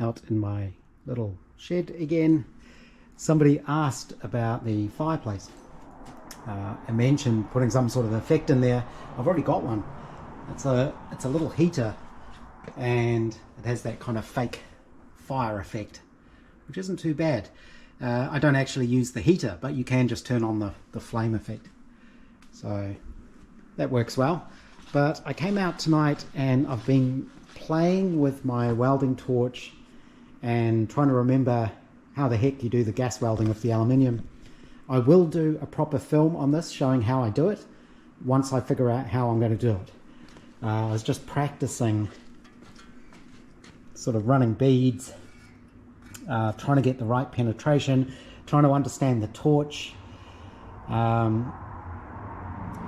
out in my little shed again. Somebody asked about the fireplace. I mentioned putting some sort of effect in there. I've already got one. It's a little heater, and it has that kind of fake fire effect, which isn't too bad. I don't actually use the heater, but you can just turn on the flame effect, so that works well. But I came out tonight and I've been playing with my welding torch and trying to remember how the heck you do the gas welding with the aluminium. I will do a proper film on this showing how I do it once I figure out how I'm going to do it. I was just practicing sort of running beads, trying to get the right penetration, trying to understand the torch.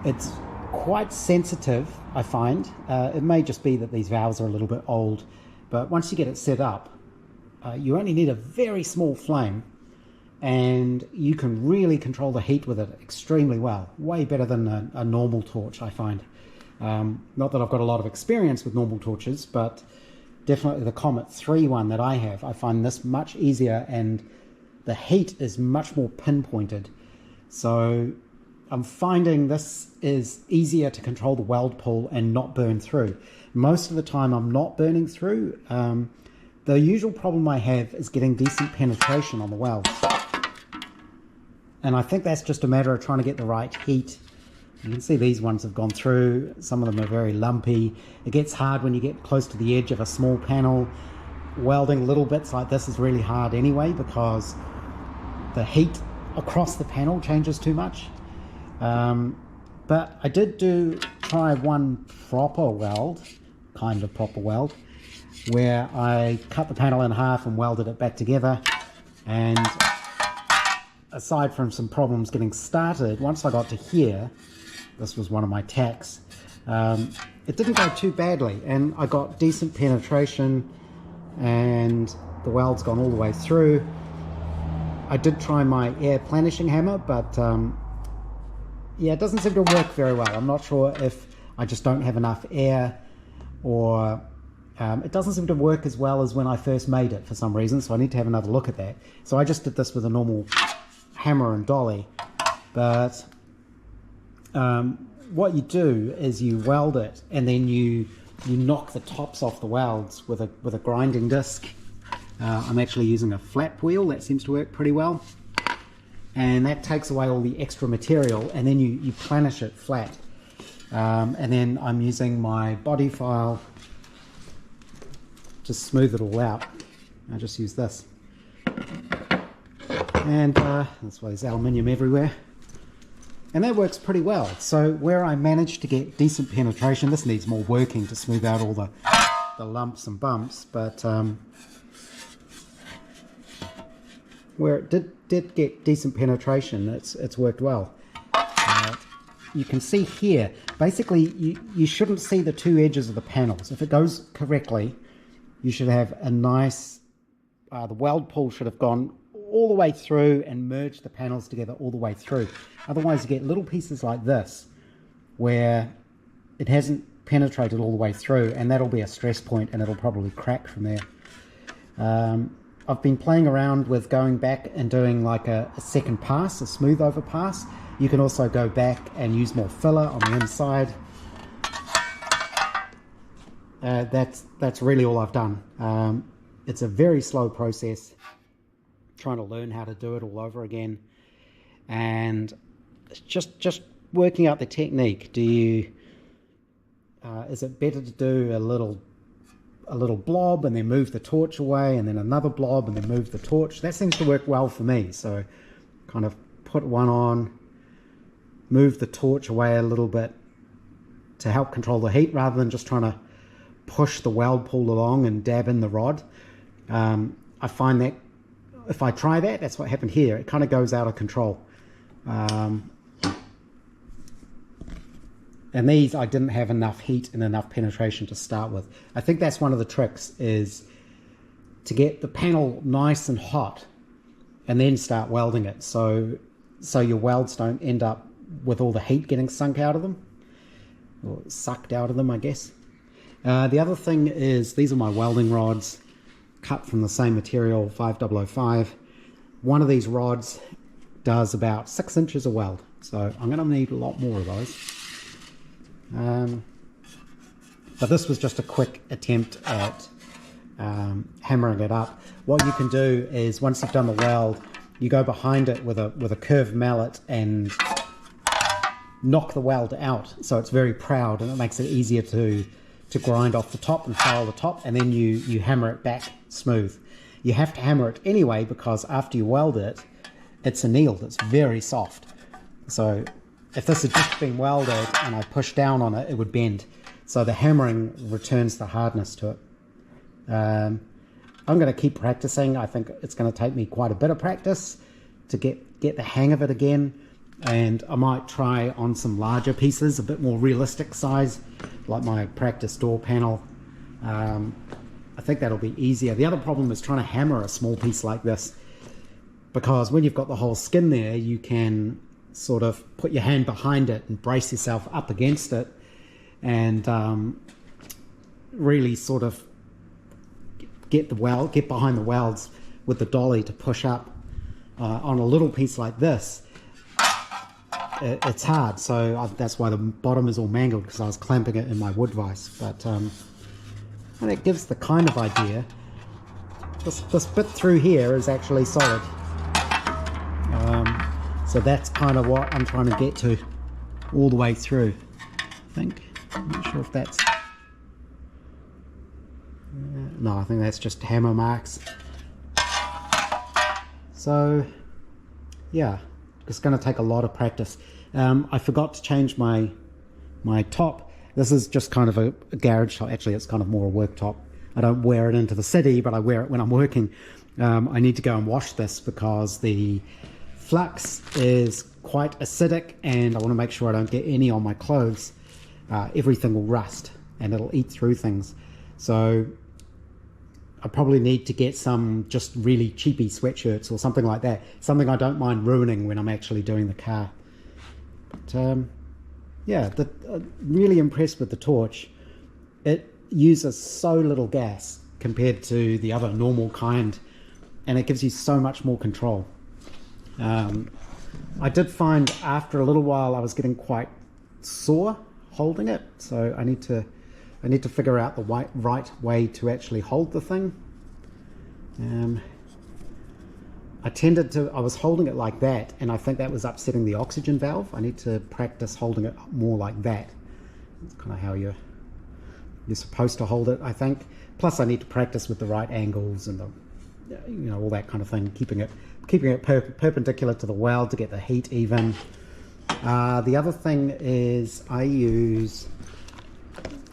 It's quite sensitive, I find. It may just be that these valves are a little bit old, but once you get it set up, you only need a very small flame and you can really control the heat with it extremely well, way better than a normal torch, I find. Not that I've got a lot of experience with normal torches, but definitely the Comet 3 one that I have, I find this much easier and the heat is much more pinpointed. So I'm finding this is easier to control the weld pull and not burn through. Most of the time I'm not burning through. The usual problem I have is getting decent penetration on the welds. And I think that's just a matter of trying to get the right heat. You can see these ones have gone through. Some of them are very lumpy. It gets hard when you get close to the edge of a small panel. Welding little bits like this is really hard anyway because the heat across the panel changes too much. But I did try one proper weld, kind of proper weld, where I cut the panel in half and welded it back together. And aside from some problems getting started, once I got to here, this was one of my tacks, it didn't go too badly and I got decent penetration and the weld's gone all the way through. I did try my air planishing hammer, but yeah, it doesn't seem to work very well. I'm not sure if I just don't have enough air, or it doesn't seem to work as well as when I first made it for some reason, so I need to have another look at that. So I just did this with a normal hammer and dolly, but what you do is you weld it and then you knock the tops off the welds with a grinding disc. I'm actually using a flap wheel. That seems to work pretty well, and that takes away all the extra material, and then you planish it flat. And then I'm using my body file to smooth it all out. I just use this, and that's why there's aluminium everywhere, and that works pretty well. So where I managed to get decent penetration, this needs more working to smooth out all the lumps and bumps, but where it did get decent penetration, it's worked well. You can see here, basically you shouldn't see the two edges of the panels. If it goes correctly, you should have a nice, the weld pull should have gone all the way through and merged the panels together all the way through. Otherwise you get little pieces like this where it hasn't penetrated all the way through, and that'll be a stress point and it'll probably crack from there. I've been playing around with going back and doing like a second pass, a smooth over pass. You can also go back and use more filler on the inside. That's really all I've done. It's a very slow process, trying to learn how to do it all over again, and just working out the technique. Is it better to do a little blob and then move the torch away, and then another blob and then move the torch? That seems to work well for me. So kind of put one on, move the torch away a little bit to help control the heat rather than just trying to push the weld pull along and dab in the rod. I find that if I try that, that's what happened here. It kind of goes out of control. And these, I didn't have enough heat and enough penetration to start with. I think that's one of the tricks, is to get the panel nice and hot and then start welding it, so your welds don't end up with all the heat getting sunk out of them, or sucked out of them, I guess. The other thing is, these are my welding rods. cut from the same material, 5005. One of these rods does about 6 inches of weld, so I'm going to need a lot more of those. But this was just a quick attempt at hammering it up. What you can do is, once you've done the weld, you go behind it with a curved mallet and knock the weld out, so it's very proud, and it makes it easier to grind off the top and file the top, and then you hammer it back smooth. You have to hammer it anyway, because after you weld it, it's annealed, it's very soft. So if this had just been welded and I pushed down on it, it would bend. So the hammering returns the hardness to it. I'm going to keep practicing. I think it's going to take me quite a bit of practice to get the hang of it again. And I might try on some larger pieces, a bit more realistic size, like my practice door panel. I think that'll be easier. The other problem is trying to hammer a small piece like this, because when you've got the whole skin there, you can sort of put your hand behind it and brace yourself up against it, and really sort of get behind the welds with the dolly to push up. On a little piece like this, it's hard, so that's why the bottom is all mangled, because I was clamping it in my wood vise. But and it gives the kind of idea. This bit through here is actually solid, so that's kind of what I'm trying to get to all the way through. I think, I'm not sure if that's no, I think that's just hammer marks. So yeah, it's going to take a lot of practice. I forgot to change my top. This is just kind of a garage top. Actually, it's kind of more a work top. I don't wear it into the city, but I wear it when I'm working. I need to go and wash this because the flux is quite acidic, and I want to make sure I don't get any on my clothes. Everything will rust and it'll eat through things. So I probably need to get some just really cheapy sweatshirts or something like that. Something I don't mind ruining when I'm actually doing the car. But yeah, really impressed with the torch. It uses so little gas compared to the other normal kind, and it gives you so much more control. I did find after a little while I was getting quite sore holding it, so I need to figure out the right way to actually hold the thing. I was holding it like that, and I think that was upsetting the oxygen valve. I need to practice holding it more like that. That's kind of how you're supposed to hold it, I think. Plus I need to practice with the right angles and all that kind of thing, keeping it perpendicular to the weld to get the heat even. The other thing is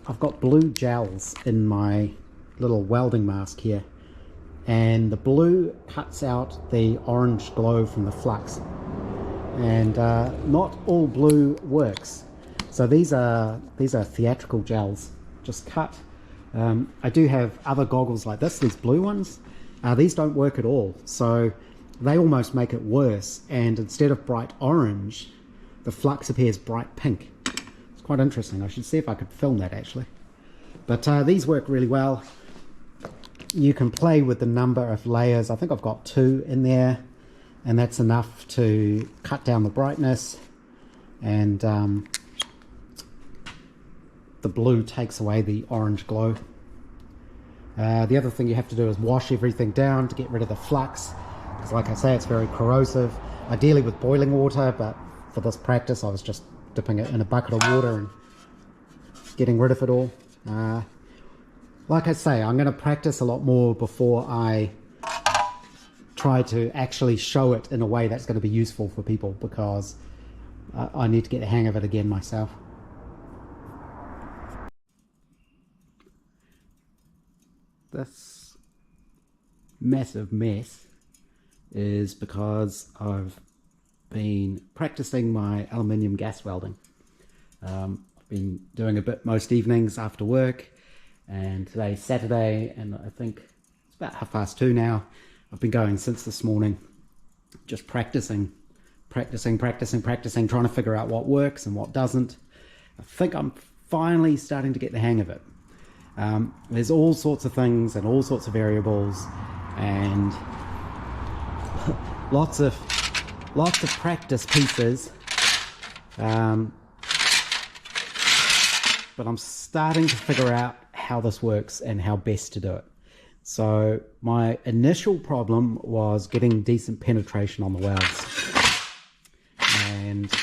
I've got blue gels in my little welding mask here, and the blue cuts out the orange glow from the flux, and not all blue works. So these are theatrical gels, just cut. I do have other goggles like this, these blue ones. These don't work at all, so they almost make it worse, and instead of bright orange, the flux appears bright pink. It's quite interesting. I should see if I could film that actually. But these work really well. You can play with the number of layers. I think I've got 2 in there, and that's enough to cut down the brightness, and the blue takes away the orange glow. The other thing you have to do is wash everything down to get rid of the flux, because like I say, it's very corrosive, ideally with boiling water, but for this practice I was just dipping it in a bucket of water and getting rid of it all. Like I say, I'm going to practice a lot more before I try to actually show it in a way that's going to be useful for people, because I need to get the hang of it again myself. This massive mess is because I've been practicing my aluminium gas welding. I've been doing a bit most evenings after work, and today's Saturday, and I think it's about 2:30 now. I've been going since this morning, just practicing, trying to figure out what works and what doesn't. I think I'm finally starting to get the hang of it. There's all sorts of things and all sorts of variables, and lots of practice pieces. But I'm starting to figure out how this works and how best to do it. So my initial problem was getting decent penetration on the welds, and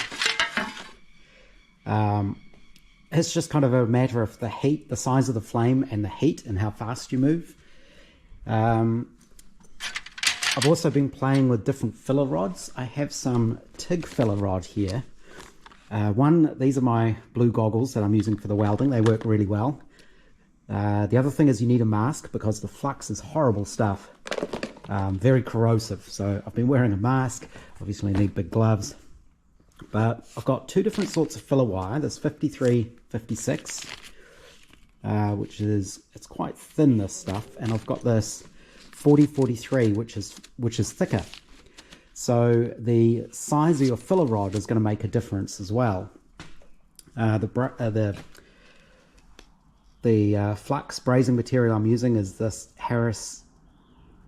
it's just kind of a matter of the heat, the size of the flame and the heat and how fast you move. I've also been playing with different filler rods. I have some TIG filler rod here. These are my blue goggles that I'm using for the welding. They work really well. The other thing is you need a mask because the flux is horrible stuff, very corrosive. So I've been wearing a mask. Obviously I need big gloves. But I've got two different sorts of filler wire. There's 53, 56, it's quite thin, this stuff, and I've got this 40, 43, which is thicker. So the size of your filler rod is going to make a difference as well. The flux brazing material I'm using is this Harris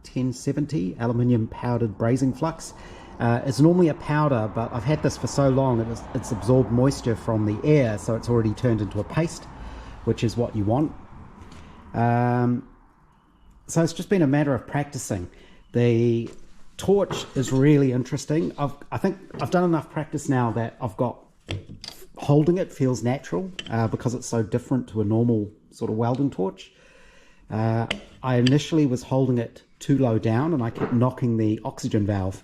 1070 aluminium powdered brazing flux. It's normally a powder, but I've had this for so long it's absorbed moisture from the air, so it's already turned into a paste, which is what you want. So it's just been a matter of practicing. The torch is really interesting. I think I've done enough practice now that I've got holding it feels natural, because it's so different to a normal sort of welding torch. I initially was holding it too low down and I kept knocking the oxygen valve,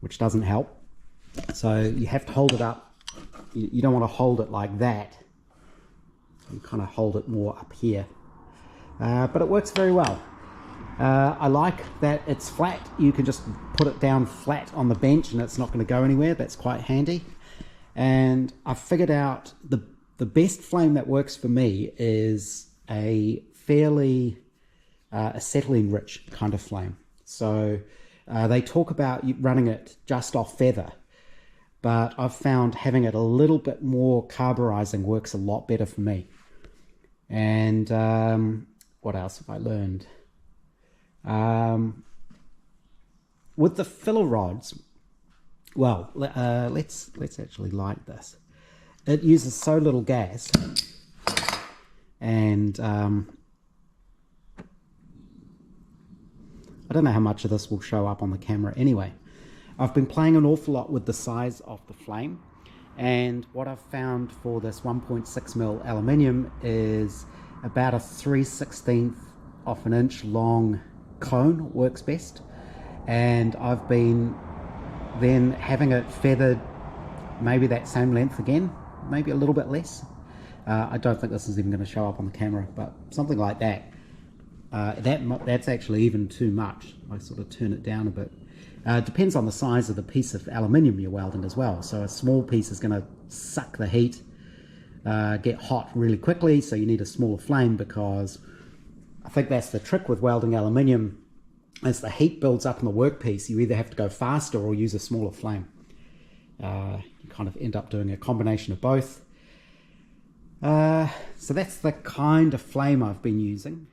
which doesn't help. So you have to hold it up. You don't want to hold it like that. You kind of hold it more up here. But it works very well. I like that it's flat. You can just put it down flat on the bench and it's not going to go anywhere. That's quite handy. And I've figured out the best flame that works for me is a fairly acetylene rich kind of flame. So they talk about running it just off feather, but I've found having it a little bit more carburizing works a lot better for me. And what else have I learned? With the filler rods, well, let's actually light this. It uses so little gas, and I don't know how much of this will show up on the camera anyway. I've been playing an awful lot with the size of the flame, and what I've found for this 1.6mm aluminium is about a 3/16 of an inch long cone works best. And I've been then having it feathered maybe that same length again, maybe a little bit less. I don't think this is even going to show up on the camera, but something like that. That's actually even too much. I sort of turn it down a bit. It depends on the size of the piece of aluminium you're welding as well. So a small piece is going to suck the heat, get hot really quickly, so you need a smaller flame, because I think that's the trick with welding aluminium. As the heat builds up in the workpiece, you either have to go faster or use a smaller flame. You kind of end up doing a combination of both. So that's the kind of flame I've been using.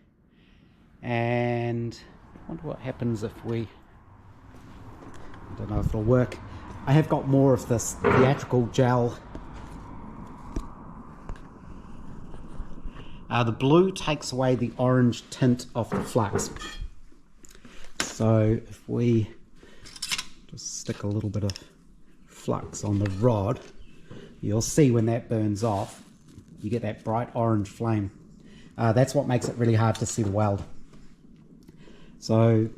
And I wonder what happens if I don't know if it'll work. I have got more of this theatrical gel. The blue takes away the orange tint of the flux. So if we just stick a little bit of flux on the rod, you'll see when that burns off, you get that bright orange flame. That's what makes it really hard to see the weld. So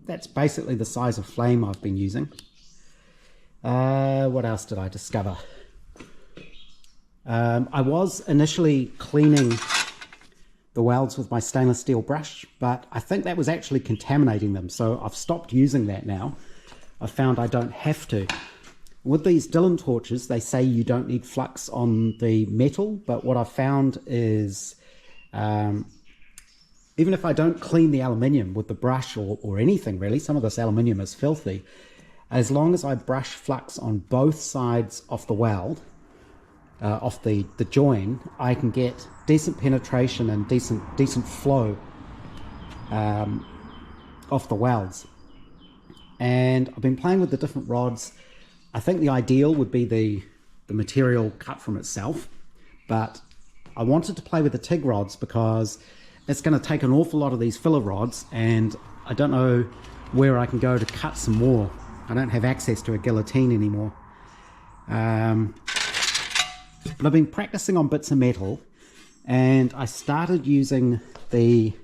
that's basically the size of flame I've been using. What else did I discover? I was initially cleaning the welds with my stainless steel brush, but I think that was actually contaminating them, so I've stopped using that now. I found I don't have to. With these Dillon torches, they say you don't need flux on the metal, but what I've found is even if I don't clean the aluminium with the brush or anything really, some of this aluminium is filthy, as long as I brush flux on both sides of the weld, off the join, I can get decent penetration and decent flow off the welds. And I've been playing with the different rods. I think the ideal would be the material cut from itself, but I wanted to play with the TIG rods because it's going to take an awful lot of these filler rods, and I don't know where I can go to cut some more. I don't have access to a guillotine anymore. But I've been practicing on bits of metal, and I started using the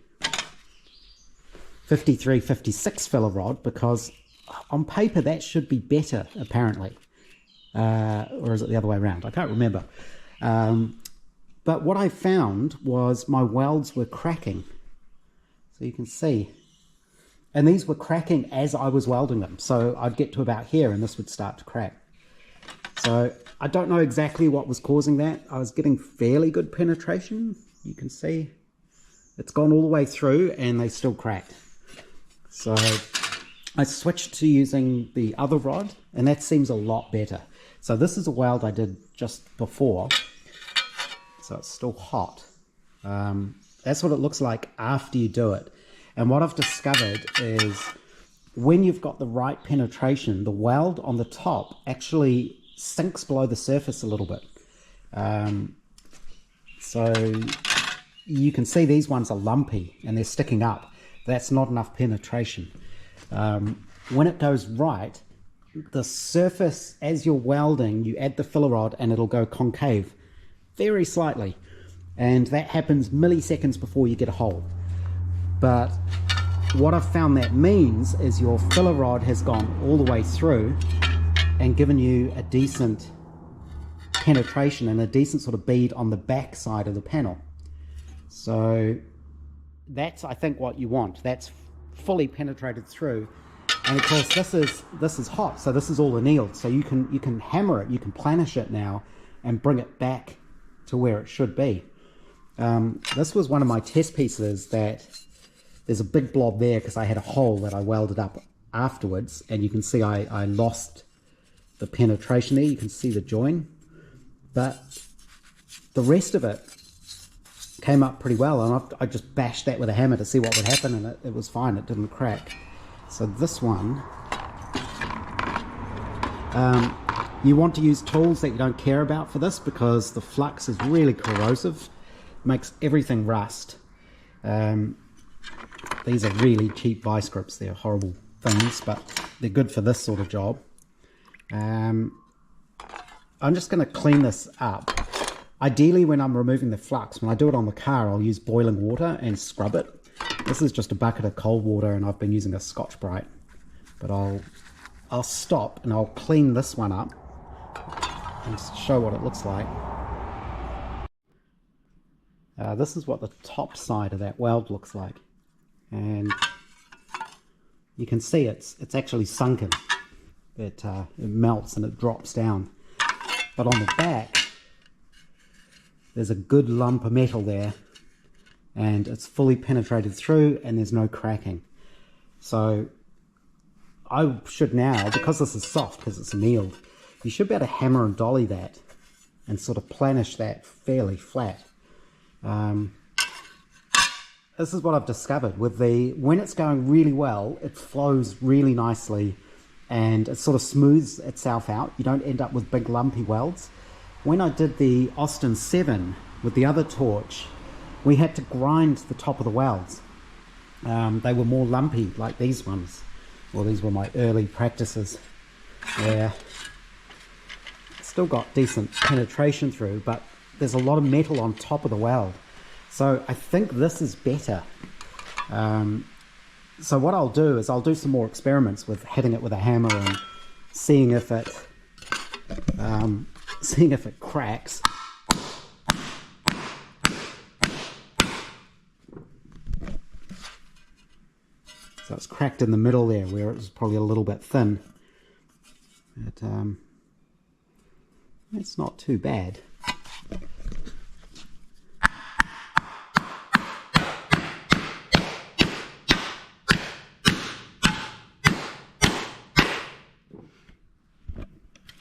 53-56 filler rod because on paper that should be better, apparently. Or is it the other way around? I can't remember. But what I found was my welds were cracking. So you can see. And these were cracking as I was welding them. So I'd get to about here and this would start to crack. So I don't know exactly what was causing that. I was getting fairly good penetration. You can see it's gone all the way through and they still cracked. So I switched to using the other rod, and that seems a lot better. So this is a weld I did just before, so it's still hot. That's what it looks like after you do it. And what I've discovered is when you've got the right penetration, the weld on the top actually sinks below the surface a little bit. So you can see these ones are lumpy and they're sticking up. That's not enough penetration. When it goes right, the surface, as you're welding, you add the filler rod and it'll go concave very slightly, and that happens milliseconds before you get a hole. But what I've found that means is your filler rod has gone all the way through and given you a decent penetration and a decent sort of bead on the back side of the panel. So that's, I think, what you want. That's fully penetrated through. And of course this is hot, so this is all annealed, so you can hammer it, you can planish it now and bring it back to where it should be. This was one of my test pieces that there's a big blob there because I had a hole that I welded up afterwards, and you can see I lost the penetration there. You can see the join, but the rest of it came up pretty well, and I just bashed that with a hammer to see what would happen, and it was fine, it didn't crack. So this one, you want to use tools that you don't care about for this because the flux is really corrosive, makes everything rust. These are really cheap vice grips, they're horrible things, but they're good for this sort of job. I'm just going to clean this up. Ideally, when I'm removing the flux, when I do it on the car, I'll use boiling water and scrub it. This is just a bucket of cold water, and I've been using a Scotch-Brite. But I'll stop and I'll clean this one up and show what it looks like. This is what the top side of that weld looks like, and you can see it's actually sunken. It melts and it drops down. But on the back, there's a good lump of metal there, and it's fully penetrated through and there's no cracking. So I should now, because this is soft, because it's annealed, you should be able to hammer and dolly that and sort of planish that fairly flat. This is what I've discovered with when it's going really well, it flows really nicely and it sort of smooths itself out. You don't end up with big lumpy welds. When I did the Austin 7 with the other torch, we had to grind the top of the welds. They were more lumpy like these ones. Well, these were my early practices. Yeah, still got decent penetration through, but there's a lot of metal on top of the weld. So I think this is better. So what I'll do is I'll do some more experiments with hitting it with a hammer and seeing if it cracks. So it's cracked in the middle there where it was probably a little bit thin. But it's not too bad.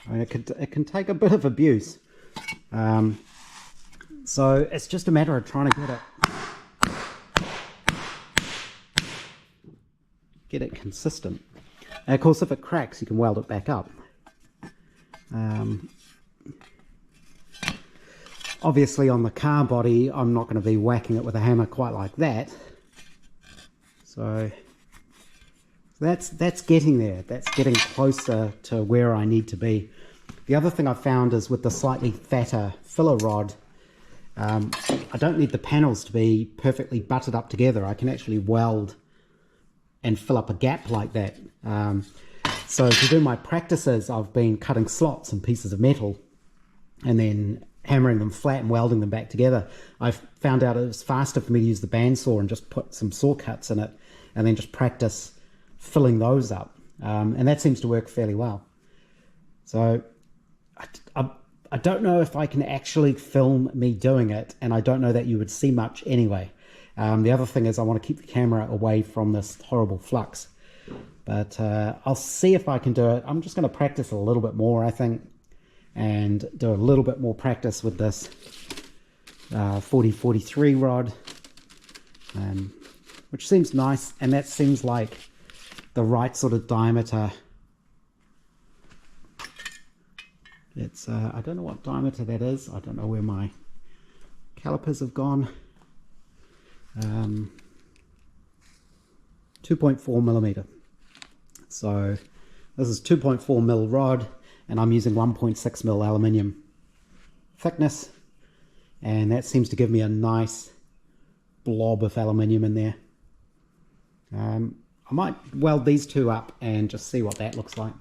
I mean, it can take a bit of abuse, So it's just a matter of trying to get it consistent. And of course, if it cracks, you can weld it back up. Obviously on the car body, I'm not going to be whacking it with a hammer quite like that. So that's getting there. That's getting closer to where I need to be. The other thing I found is with the slightly fatter filler rod, I don't need the panels to be perfectly butted up together. I can actually weld and fill up a gap like that. So to do my practices, I've been cutting slots and pieces of metal and then hammering them flat and welding them back together. I found out it was faster for me to use the bandsaw and just put some saw cuts in it and then just practice filling those up. And that seems to work fairly well. So I don't know if I can actually film me doing it, and I don't know that you would see much anyway. The other thing is I want to keep the camera away from this horrible flux. But I'll see if I can do it. I'm just going to practice a little bit more, I think, and do a little bit more practice with this 4043 rod, which seems nice, and that seems like the right sort of diameter. It's I don't know what diameter that is. I don't know where my calipers have gone. 2.4 millimeter. So this is 2.4 mil rod, and I'm using 1.6 mil aluminium thickness, and that seems to give me a nice blob of aluminium in there. I might weld these two up and just see what that looks like.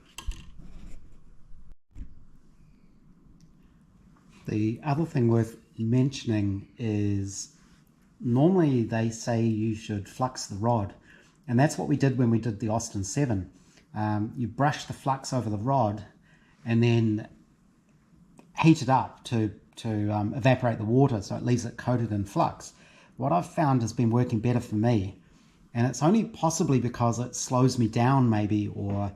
The other thing worth mentioning is normally they say you should flux the rod, and that's what we did when we did the Austin 7. You brush the flux over the rod and then heat it up to evaporate the water so it leaves it coated in flux. What I've found has been working better for me, and it's only possibly because it slows me down maybe, or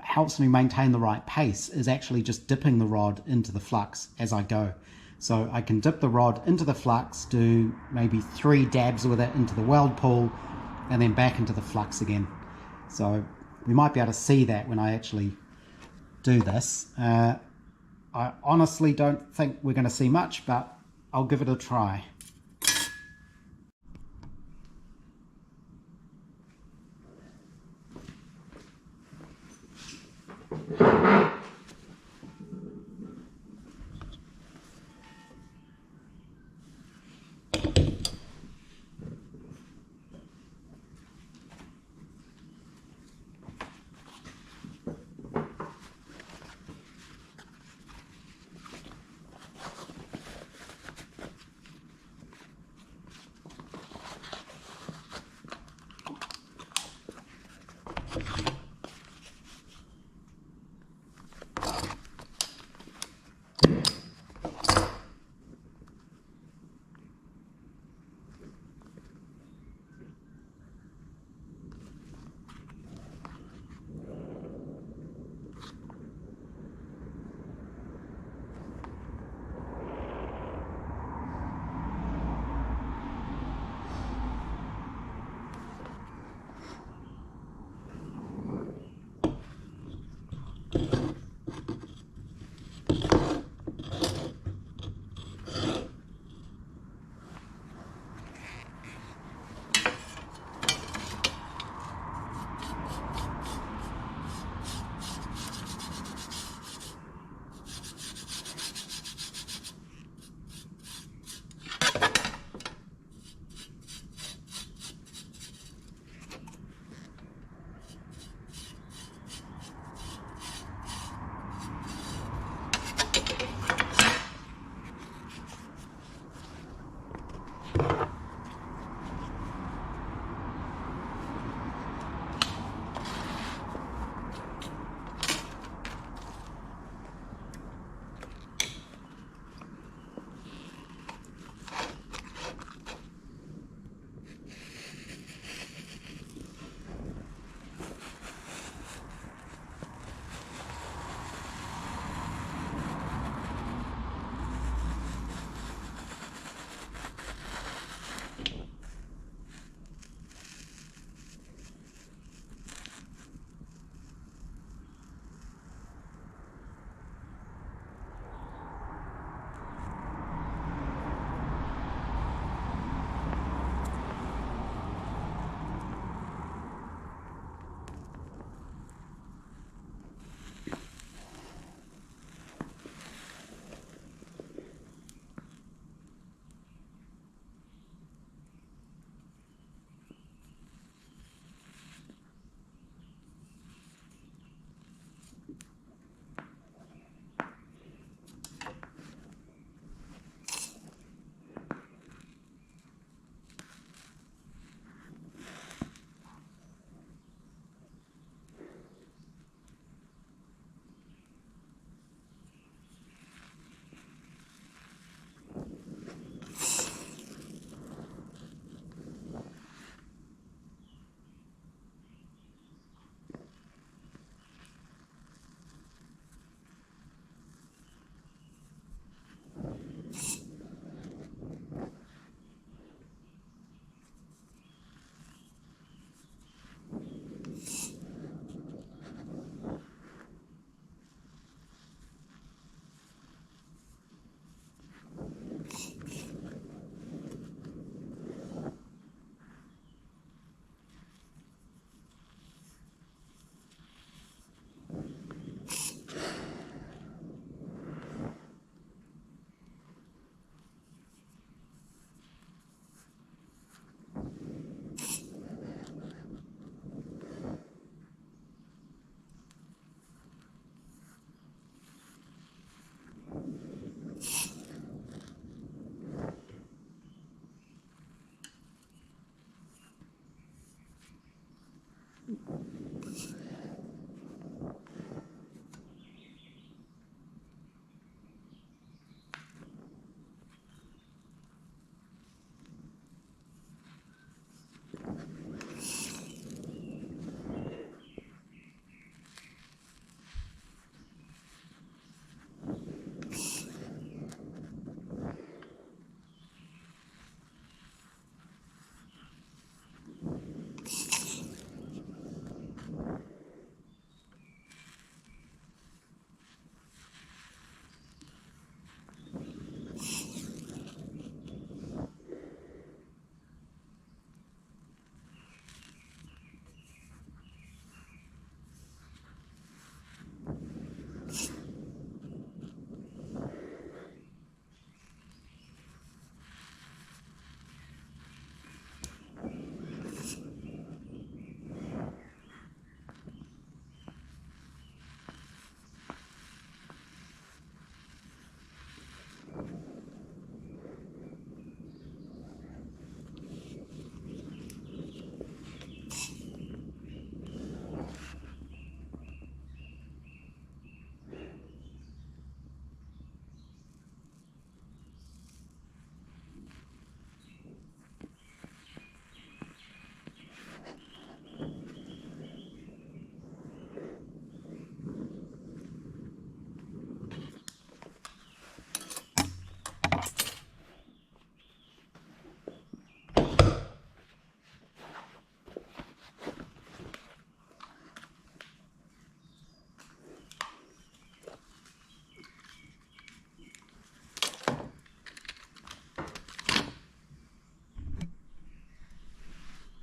helps me maintain the right pace, is actually just dipping the rod into the flux as I go. So I can dip the rod into the flux, do maybe 3 dabs with it into the weld pool, and then back into the flux again. So we might be able to see that when I actually do this. I honestly don't think we're going to see much, but I'll give it a try.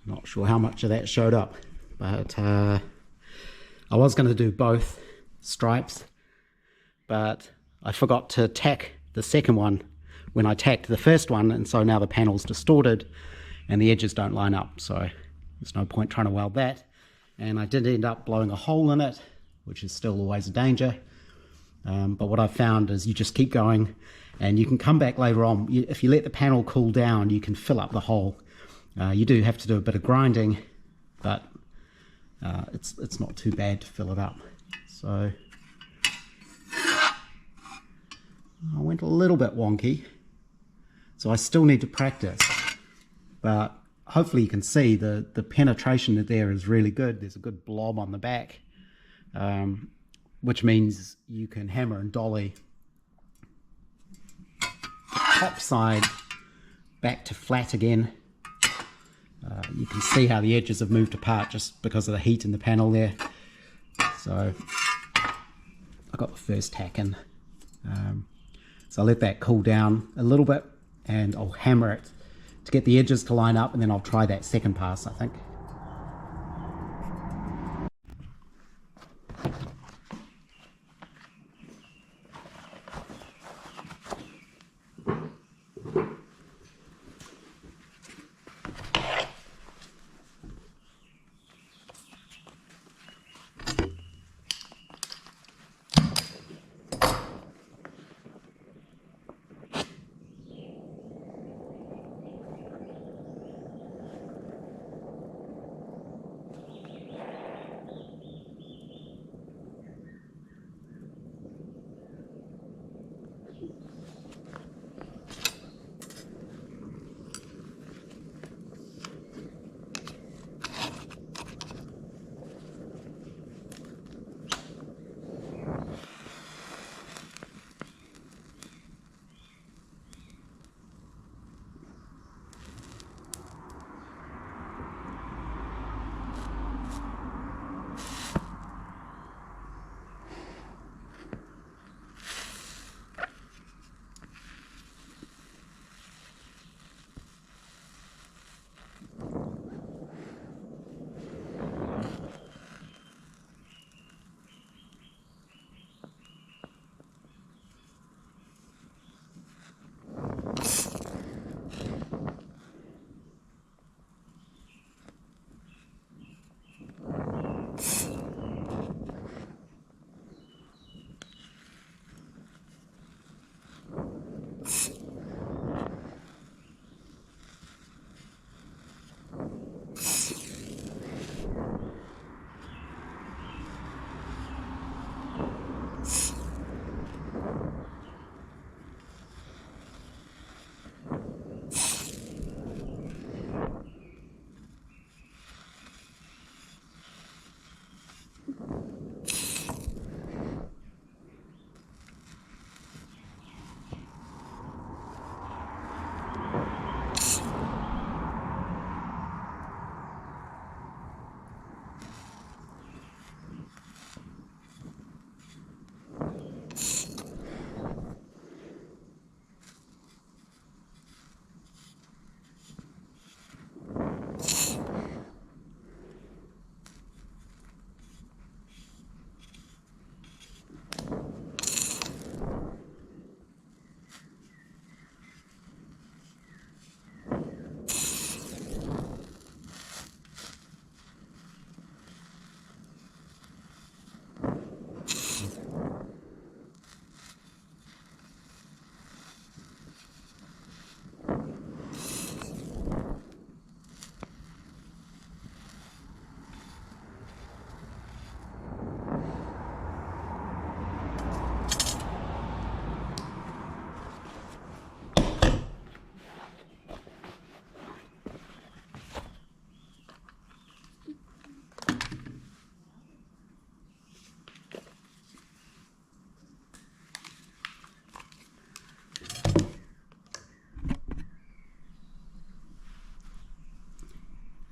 Not sure how much of that showed up, but I was going to do both stripes, but I forgot to tack the second one when I tacked the first one, and so now the panel's distorted and the edges don't line up, so there's no point trying to weld that. And I did end up blowing a hole in it, which is still always a danger, but what I've found is you just keep going and you can come back later on. If you let the panel cool down, you can fill up the hole. You do have to do a bit of grinding, but it's not too bad to fill it up. So I went a little bit wonky, so I still need to practice, but hopefully you can see the penetration there is really good. There's a good blob on the back, which means you can hammer and dolly top side back to flat again. You can see how the edges have moved apart just because of the heat in the panel there. So I got the first tack in. So I'll let that cool down a little bit and I'll hammer it to get the edges to line up, and then I'll try that second pass, I think.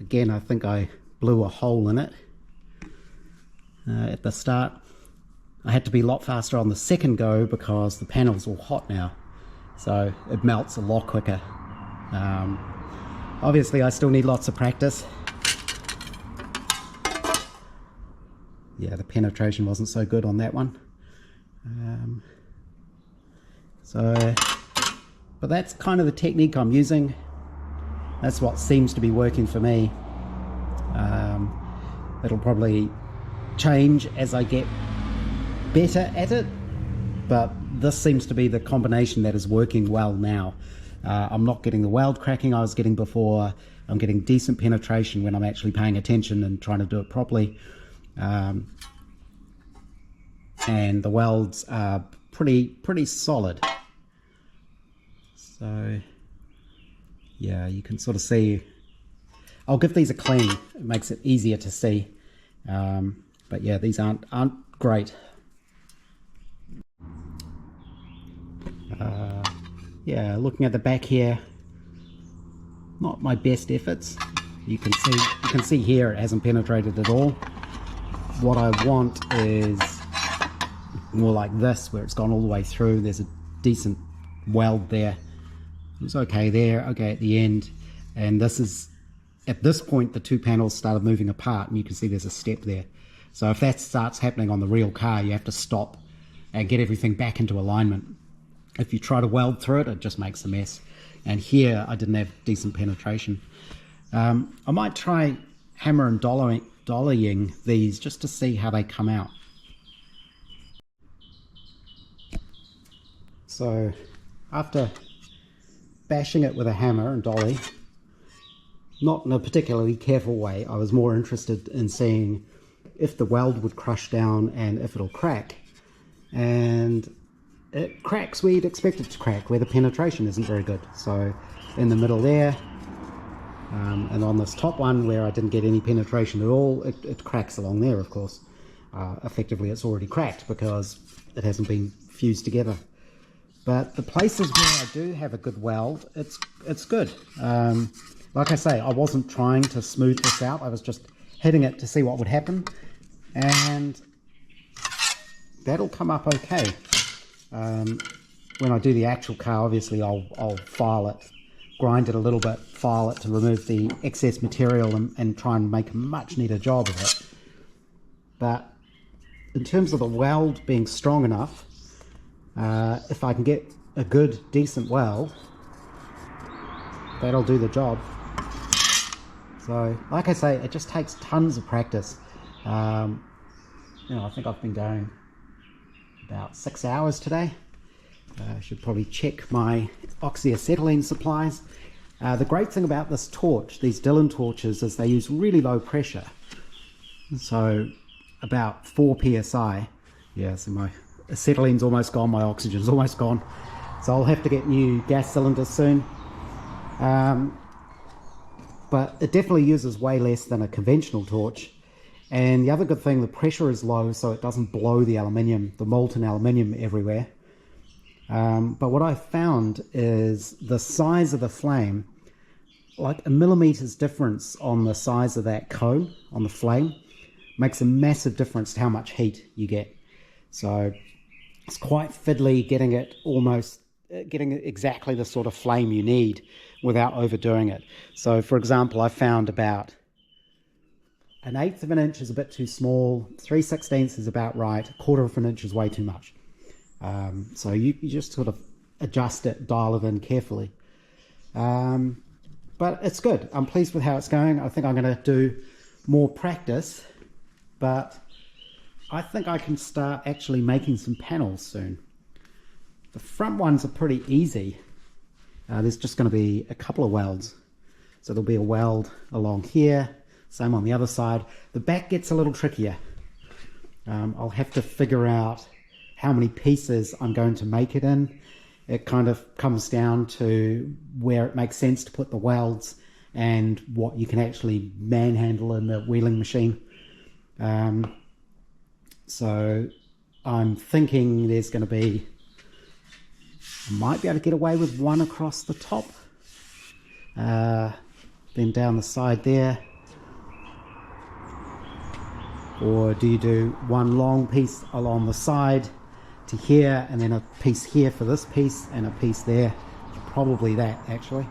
Again, I think I blew a hole in it at the start. I had to be a lot faster on the second go because the panel's all hot now, so it melts a lot quicker. Obviously I still need lots of practice. Yeah, the penetration wasn't so good on that one. But that's kind of the technique I'm using. That's what seems to be working for me. It'll probably change as I get better at it, but this seems to be the combination that is working well now. I'm not getting the weld cracking I was getting before. I'm getting decent penetration when I'm actually paying attention and trying to do it properly. And the welds are pretty solid. So yeah, you can sort of see. I'll give these a clean. It makes it easier to see. But yeah, these aren't great. Yeah, looking at the back here, not my best efforts. You can see here it hasn't penetrated at all. What I want is more like this, where it's gone all the way through. There's a decent weld there. It was okay there, okay at the end. And this is, at this point, the two panels started moving apart, and you can see there's a step there. So if that starts happening on the real car, you have to stop and get everything back into alignment. If you try to weld through it, it just makes a mess. And here I didn't have decent penetration. I might try hammer and dollying these just to see how they come out. So after bashing it with a hammer and dolly, not in a particularly careful way, I was more interested in seeing if the weld would crush down and if it'll crack. And it cracks where you'd expect it to crack, where the penetration isn't very good. So in the middle there, and on this top one where I didn't get any penetration at all, it cracks along there, of course. Effectively it's already cracked because it hasn't been fused together. But the places where I do have a good weld, it's good. Like I say, I wasn't trying to smooth this out, I was just hitting it to see what would happen, and that'll come up okay. When I do the actual car, obviously I'll file it, grind it a little bit, file it to remove the excess material and try and make a much neater job of it. But in terms of the weld being strong enough, if I can get a good, decent weld, that'll do the job. So, like I say, it just takes tons of practice. You know, I think I've been going about 6 hours today. I should probably check my oxyacetylene supplies. The great thing about this torch, these Dillon torches, is they use really low pressure. So about 4 psi. Yeah, so my acetylene's almost gone, my oxygen's almost gone. So I'll have to get new gas cylinders soon. But it definitely uses way less than a conventional torch. And the other good thing, the pressure is low, so it doesn't blow the aluminium, the molten aluminium everywhere. But what I found is the size of the flame, like a millimeter's difference on the size of that cone on the flame, makes a massive difference to how much heat you get. So it's quite fiddly getting it getting exactly the sort of flame you need without overdoing it. So for example, I found about 1/8 of an inch is a bit too small, 3/16 is about right, 1/4 of an inch is way too much. So you just sort of adjust it, dial it in carefully. But it's good. I'm pleased with how it's going. I think I'm going to do more practice, but I think I can start actually making some panels soon. The front ones are pretty easy. There's just going to be a couple of welds. So there'll be a weld along here, same on the other side. The back gets a little trickier. I'll have to figure out how many pieces I'm going to make it in. It kind of comes down to where it makes sense to put the welds and what you can actually manhandle in the wheeling machine. So I'm thinking there's going to be, I might be able to get away with one across the top, then down the side there, Or do you do one long piece along the side to here, and then a piece here for this piece, and a piece there? Probably that, actually.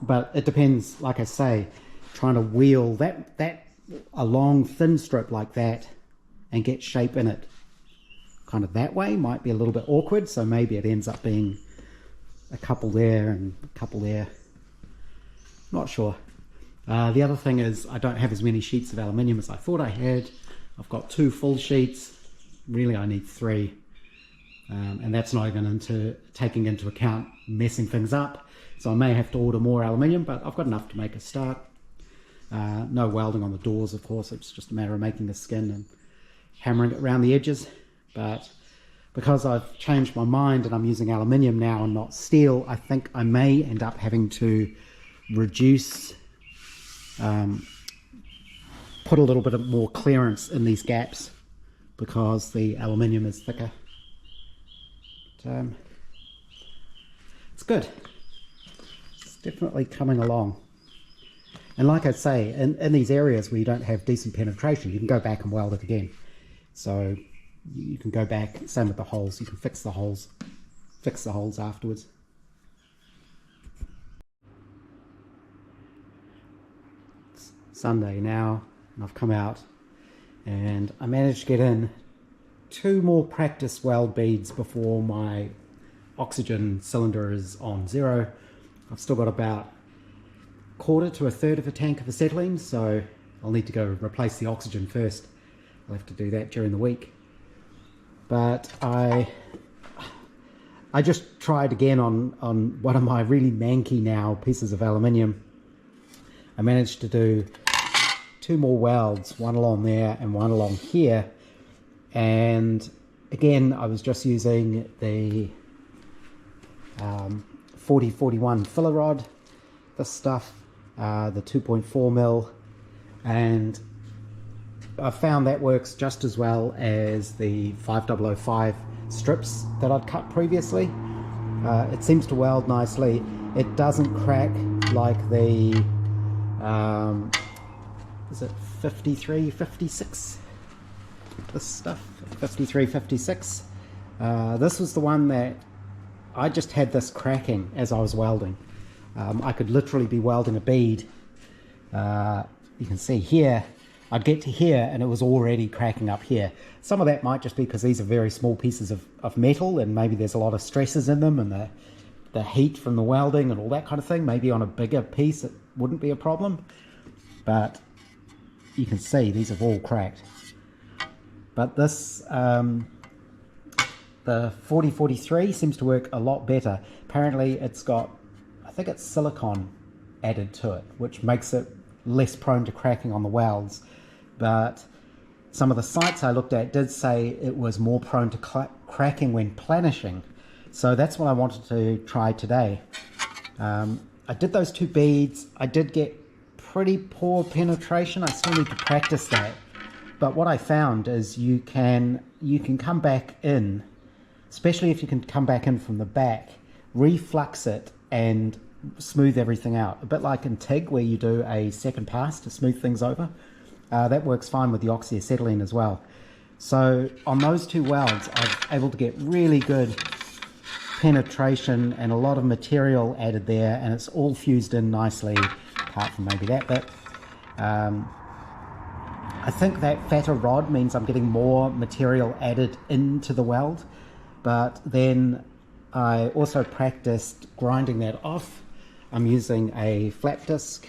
But it depends, like I say, trying to wheel that a long thin strip like that and get shape in it kind of that way might be a little bit awkward, so maybe it ends up being a couple there and a couple there. Not sure. The other thing is I don't have as many sheets of aluminium as I thought I had. I've got 2 full sheets. Really I need 3, and that's not even taking into account messing things up, so I may have to order more aluminium, but I've got enough to make a start. No welding on the doors, of course. It's just a matter of making the skin and hammering it around the edges. But because I've changed my mind and I'm using aluminium now and not steel, I think I may end up having to reduce, put a little bit of more clearance in these gaps because the aluminium is thicker. But, it's good. It's definitely coming along. And like I say, in these areas where you don't have decent penetration, you can go back and weld it again. So you can go back, same with the holes, you can fix the holes afterwards. It's Sunday now, and I've come out and I managed to get in 2 more practice weld beads before my oxygen cylinder is on 0. I've still got about 1/4 to 1/3 of a tank of acetylene, so I'll need to go replace the oxygen first. I'll have to do that during the week. But I just tried again on one of my really manky now pieces of aluminium. I managed to do 2 more welds, one along there and one along here. And again, I was just using the 4041 filler rod, this stuff, the 2.4 mil, and I found that works just as well as the 5005 strips that I'd cut previously. It seems to weld nicely. It doesn't crack like the is it 5356? This stuff, 5356. This was the one that I just had this cracking as I was welding. I could literally be welding a bead. You can see here, I'd get to here and it was already cracking up here. Some of that might just be because these are very small pieces of metal and maybe there's a lot of stresses in them and the heat from the welding and all that kind of thing. Maybe on a bigger piece it wouldn't be a problem, but you can see these have all cracked. But this, the 4043 seems to work a lot better. Apparently it's got, I think it's silicone added to it, which makes it less prone to cracking on the welds. But some of the sites I looked at did say it was more prone to cracking when planishing. So that's what I wanted to try today. I did those 2 beads. I did get pretty poor penetration. I still need to practice that. But what I found is you can come back in, especially if you can come back in from the back, reflux it and smooth everything out. A bit like in TIG where you do a second pass to smooth things over. That works fine with the oxyacetylene as well. So on those 2 welds, I was able to get really good penetration and a lot of material added there, and it's all fused in nicely, apart from maybe that bit. I think that fatter rod means I'm getting more material added into the weld, but then I also practiced grinding that off. I'm using a flat disc.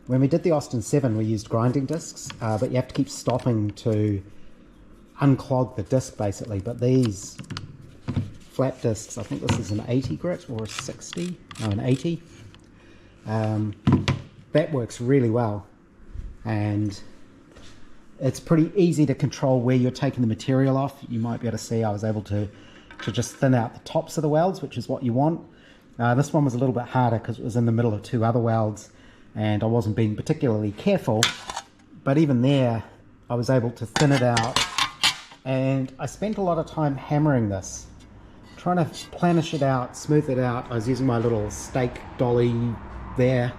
When we did the Austin 7, we used grinding discs, but you have to keep stopping to unclog the disc basically. But these flat discs, I think this is an 80 grit or a 60, no, an 80. That works really well, and it's pretty easy to control where you're taking the material off. You might be able to see I was able to just thin out the tops of the welds, which is what you want. This one was a little bit harder because it was in the middle of 2 other welds and I wasn't being particularly careful, but even there I was able to thin it out, and I spent a lot of time hammering this, trying to planish it out, smooth it out. I was using my little stake dolly there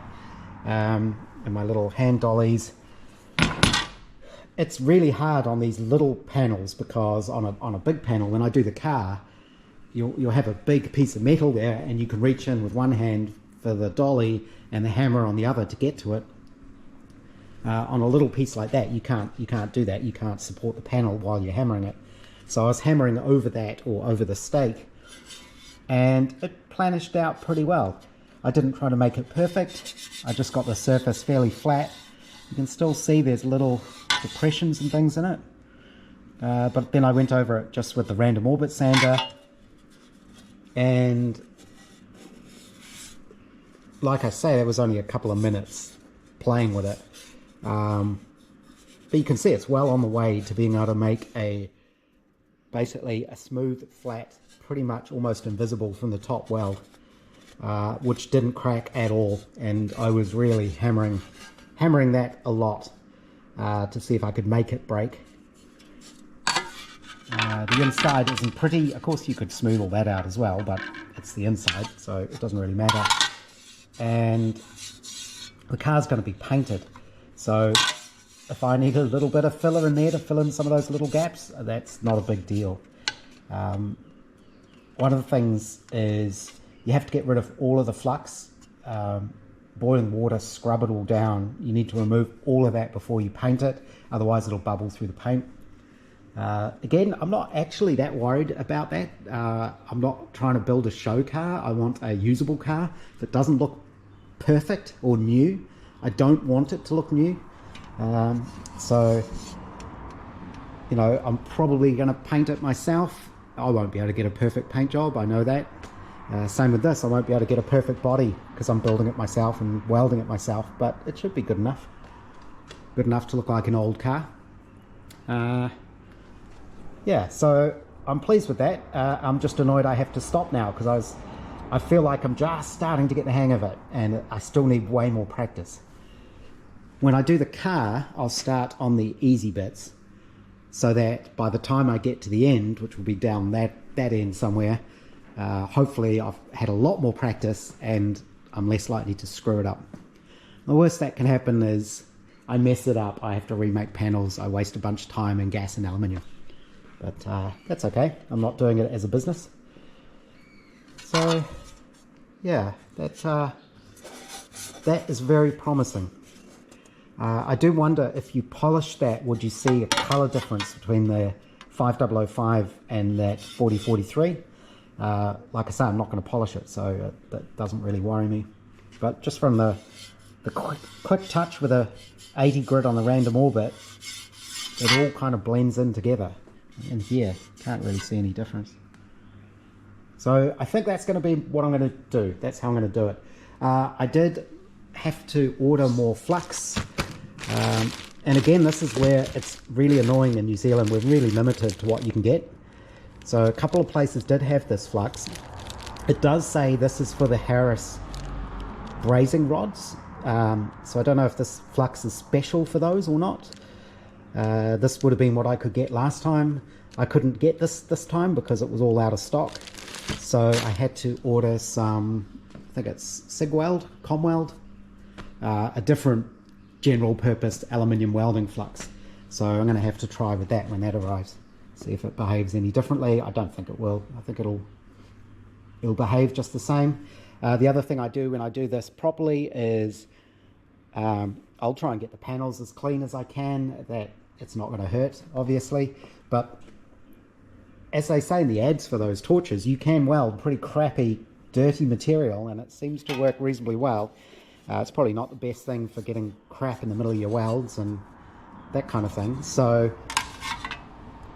and my little hand dollies, it's really hard on these little panels, because on a big panel, when I do the car, you'll have a big piece of metal there, and you can reach in with one hand for the dolly and the hammer on the other to get to it. On a little piece like that, you can't do that. You can't support the panel while you're hammering it. So I was hammering over that, or over the stake, and it planished out pretty well. I didn't try to make it perfect. I just got the surface fairly flat. You can still see there's little depressions and things in it. But then I went over it just with the random orbit sander, and like I say, it was only a couple of minutes playing with it. But you can see it's well on the way to being able to make basically a smooth, flat, pretty much almost invisible from the top weld, which didn't crack at all. And I was really hammering that a lot to see if I could make it break. The inside isn't pretty. Of course, you could smooth all that out as well, but it's the inside, so it doesn't really matter. And the car's going to be painted, so if I need a little bit of filler in there to fill in some of those little gaps, that's not a big deal. One of the things is you have to get rid of all of the flux. Boiling water, scrub it all down. You need to remove all of that before you paint it, otherwise it'll bubble through the paint. Again, I'm not actually that worried about that. I'm not trying to build a show car. I want a usable car. If it doesn't look perfect or new, I don't want it to look new. So, you know, I'm probably going to paint it myself. I won't be able to get a perfect paint job, I know that. Same with this, I won't be able to get a perfect body because I'm building it myself and welding it myself, but it should be good enough. Good enough to look like an old car. Yeah, so I'm pleased with that. I'm just annoyed I have to stop now because I feel like I'm just starting to get the hang of it, and I still need way more practice. When I do the car, I'll start on the easy bits, so that by the time I get to the end, which will be down that end somewhere, hopefully I've had a lot more practice and I'm less likely to screw it up. The worst that can happen is I mess it up, I have to remake panels, I waste a bunch of time in gas and aluminium. But that's okay, I'm not doing it as a business. So yeah, that is very promising. I do wonder, if you polish that, would you see a color difference between the 5005 and that 4043? Like I say, I'm not going to polish it, so that doesn't really worry me. But just from the quick touch with a 80 grit on the random orbit, it all kind of blends in together. And here, can't really see any difference. So I think that's going to be what I'm going to do. That's how I'm going to do it. I did have to order more flux. And again, this is where it's really annoying in New Zealand. We're really limited to what you can get. So a couple of places did have this flux. It does say this is for the Harris brazing rods. So I don't know if this flux is special for those or not. This would have been what I could get last time. I couldn't get this time because it was all out of stock. So I had to order some, I think it's SIG weld, Comweld, a different general purpose aluminium welding flux. So I'm going to have to try with that when that arrives. See if it behaves any differently. I don't think it will. I think it'll behave just the same. The other thing I do when I do this properly is I'll try and get the panels as clean as I can. That it's not going to hurt, obviously. But as they say in the ads for those torches, you can weld pretty crappy, dirty material, and it seems to work reasonably well. It's probably not the best thing for getting crap in the middle of your welds and that kind of thing. So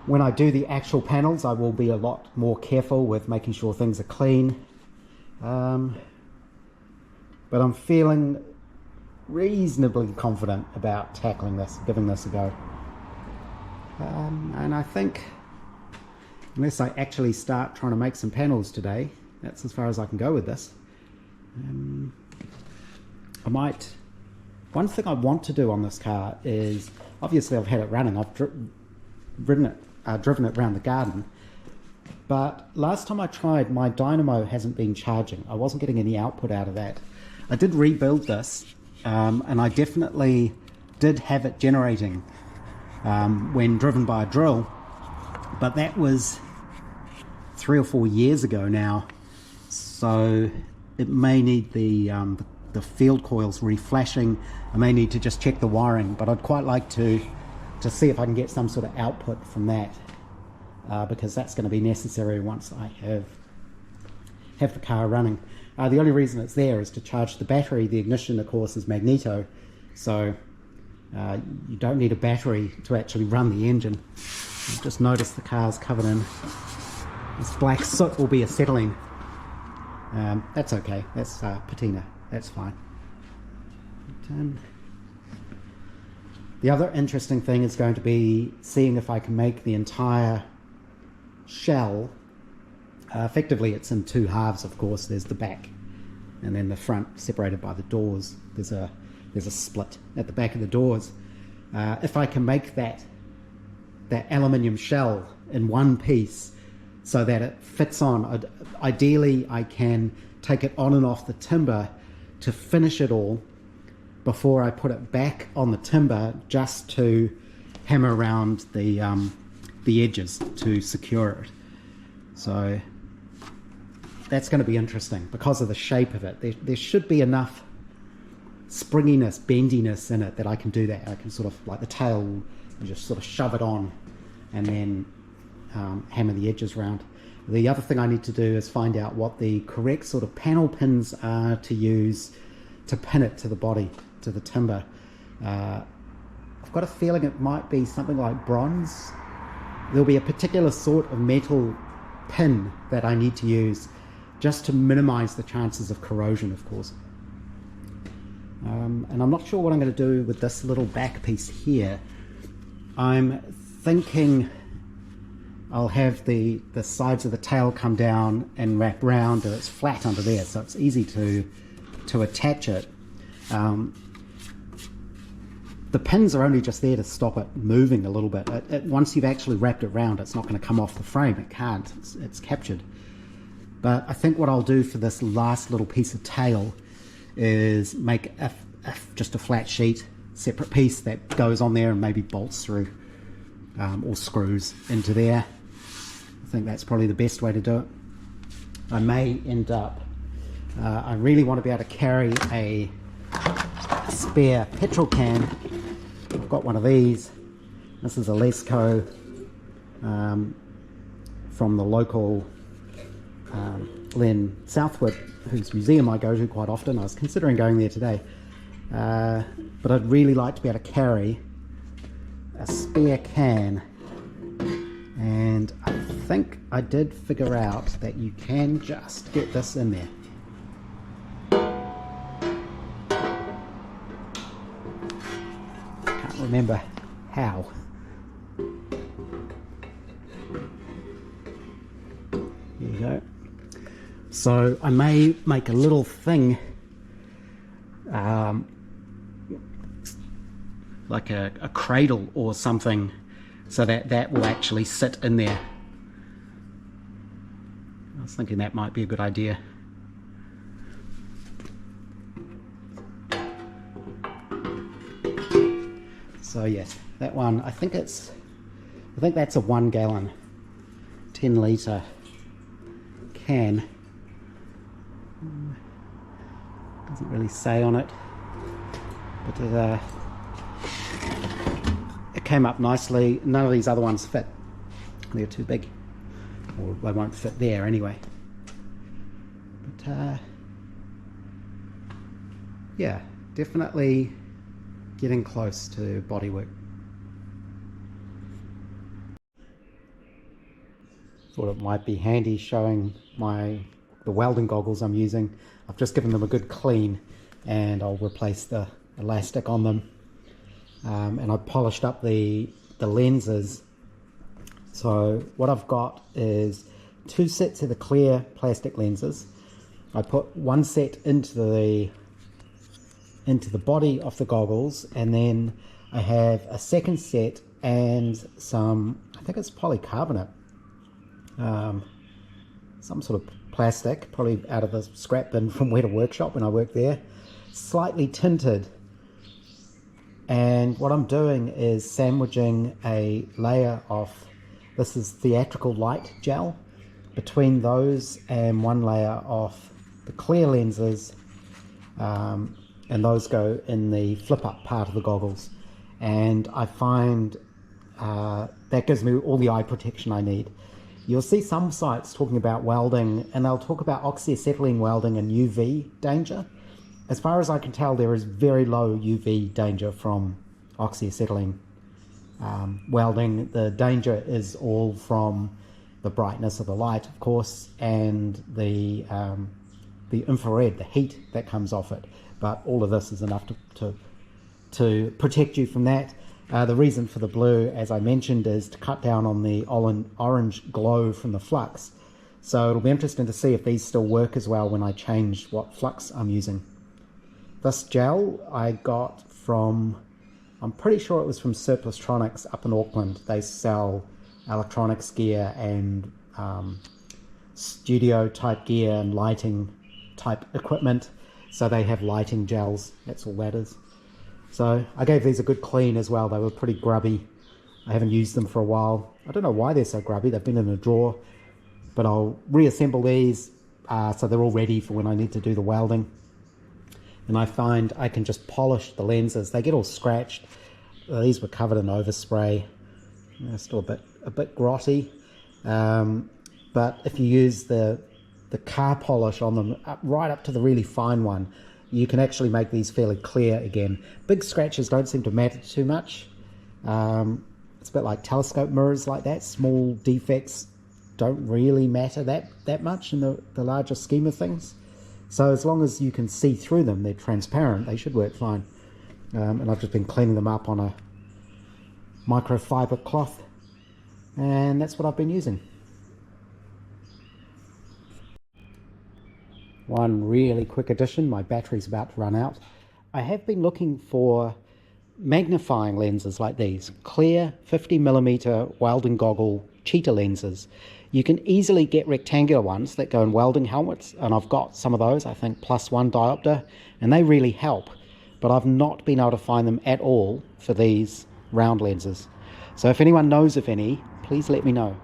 when I do the actual panels, I will be a lot more careful with making sure things are clean. But I'm feeling reasonably confident about tackling this, giving this a go. And I think, unless I actually start trying to make some panels today, that's as far as I can go with this. I might, one thing I want to do on this car is, obviously I've had it running, I've driven it around the garden, but last time I tried, my dynamo hasn't been charging. I wasn't getting any output out of that. I did rebuild this, and I definitely did have it generating when driven by a drill, but that was 3 or 4 years ago now, so it may need the field coils reflashing. I may need to just check the wiring, but I'd quite like to see if I can get some sort of output from that, because that's going to be necessary once I have the car running. The only reason it's there is to charge the battery. The ignition, of course, is magneto, so you don't need a battery to actually run the engine. I've just noticed the car's covered in this black soot. Will be acetylene. That's okay, that's patina, that's fine. The other interesting thing is going to be seeing if I can make the entire shell, effectively it's in 2 halves, of course. There's the back and then the front, separated by the doors. There's a split at the back of the doors. If I can make that aluminium shell in one piece so that it fits on, ideally I can take it on and off the timber to finish it all before I put it back on the timber, just to hammer around the edges to secure it. So that's going to be interesting because of the shape of it. There should be enough springiness, bendiness in it that I can do that. I can sort of, like the tail, just sort of shove it on and then hammer the edges around. The other thing I need to do is find out what the correct sort of panel pins are to use to pin it to the body, to the timber. I've got a feeling it might be something like bronze. There'll be a particular sort of metal pin that I need to use just to minimize the chances of corrosion, of course. And I'm not sure what I'm going to do with this little back piece here. I'm thinking I'll have the sides of the tail come down and wrap round, and it's flat under there, so it's easy to attach it. The pins are only just there to stop it moving a little bit. Once you've actually wrapped it round, it's not going to come off the frame. It can't. It's captured. But I think what I'll do for this last little piece of tail is make just a flat sheet, separate piece that goes on there and maybe bolts through or screws into there. I think that's probably the best way to do it. I may end up, I really want to be able to carry a spare petrol can. I've got one of these. This is a Lesco from the local Len Southwood, whose museum I go to quite often. I was considering going there today, but I'd really like to be able to carry a spare can, and I think I did figure out that you can just get this in there. Can't remember how. There you go. So I may make a little thing, like a cradle or something, so that will actually sit in there. I was thinking that might be a good idea. So yes, that one, I think that's a 1 gallon, 10 litre can. Doesn't really say on it, but it came up nicely. None of these other ones fit. They're too big, or they won't fit there anyway. But yeah, definitely getting close to bodywork. Thought it might be handy showing the welding goggles I'm using. I've just given them a good clean, and I'll replace the elastic on them. And I've polished up the lenses. So what I've got is 2 sets of the clear plastic lenses. I put 1 set into the body of the goggles, and then I have a second set and some, I think it's polycarbonate, some sort of plastic, probably out of the scrap bin from Welding Workshop when I worked there, slightly tinted, And what I'm doing is sandwiching a layer of, this is theatrical light gel, between those and one layer of the clear lenses, and those go in the flip up part of the goggles. And I find that gives me all the eye protection I need. You'll see some sites talking about welding, and they'll talk about oxyacetylene welding and UV danger. As far as I can tell, there is very low UV danger from oxyacetylene welding. The danger is all from the brightness of the light, of course, and the infrared, the heat that comes off it. But all of this is enough to protect you from that. The reason for the blue, as I mentioned, is to cut down on the orange glow from the flux. So it'll be interesting to see if these still work as well when I change what flux I'm using. This gel I got from, I'm pretty sure it was from Surplustronics up in Auckland. They sell electronics gear and studio type gear and lighting type equipment. So they have lighting gels, that's all that is. So I gave these a good clean as well. They were pretty grubby. I haven't used them for a while. I don't know why they're so grubby. They've been in a drawer, but I'll reassemble these so they're all ready for when I need to do the welding. And I find I can just polish the lenses. They get all scratched. These were covered in overspray. They're still a bit grotty. But if you use the car polish on them right up to the really fine one, you can actually make these fairly clear again. Big scratches don't seem to matter too much. It's a bit like telescope mirrors like that. Small defects don't really matter that much in the larger scheme of things. So as long as you can see through them, they're transparent, they should work fine. And I've just been cleaning them up on a microfiber cloth, and that's what I've been using. One really quick addition, my battery's about to run out. I have been looking for magnifying lenses like these, clear 50mm welding goggle cheetah lenses. You can easily get rectangular ones that go in welding helmets, and I've got some of those, I think +1 diopter, and they really help. But I've not been able to find them at all for these round lenses. So if anyone knows of any, please let me know.